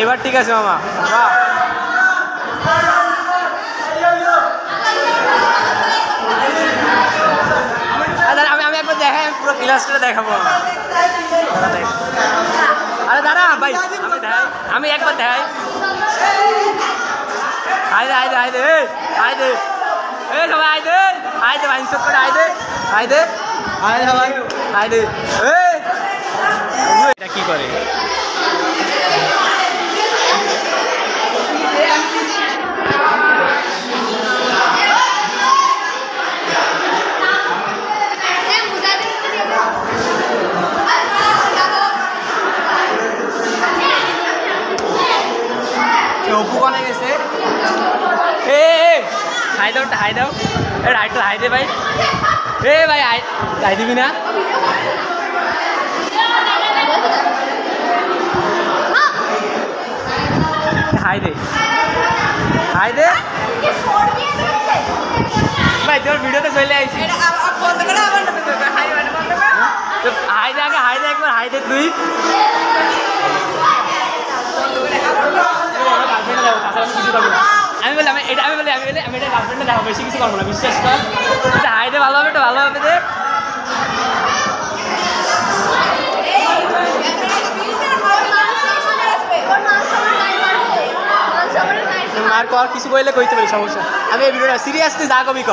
এবার ঠিক আছে মামা। বাহ আমি একবার দেখাই, পুরো ক্লাসটা দেখাবো। আরে দাঁড়া ভাই, আমি একবার দেখাই। আইদে আইদে আইদে আইদে এই সবাই আইদে আইদে ভাই, সব করে আইদে আইদে আইদে ভাই আইদে। এটা কি করে? অপু কনে গেছে? হাই দাও, হাই দাও, রাইট হাই দে ভাই। ভাই হাই দিবি না? হাই দে, হাই দে ভাই, তোর ভিডিওতে চলে আইছি। হাই দে আগে, হাই দে একবার, হাই দে তুই। আমি বলি আমি এটা গার্লফ্রেন্ডে দেখাবো, বেশি কিছু করবো না, বিশ্বাস কর। এটা হাইটে ভালো হবে, এটা ভালো হবে। মার কর, কিছু কইলে কইতে পারি, সমস্যা। আমি এই ভিডিওটা সিরিয়াস, তুই যা কবি ক,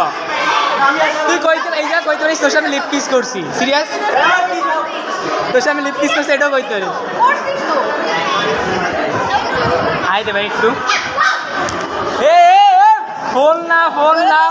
তুই কইতে এই যা কইতে পারিস। তোর সাথে লিপ কিস করছি, সিরিয়াস তোর সাথে লিপ কিস করছি, এটাও কইতে পারি। হাই দে ভাই একটু। ফোন না, ফোন না।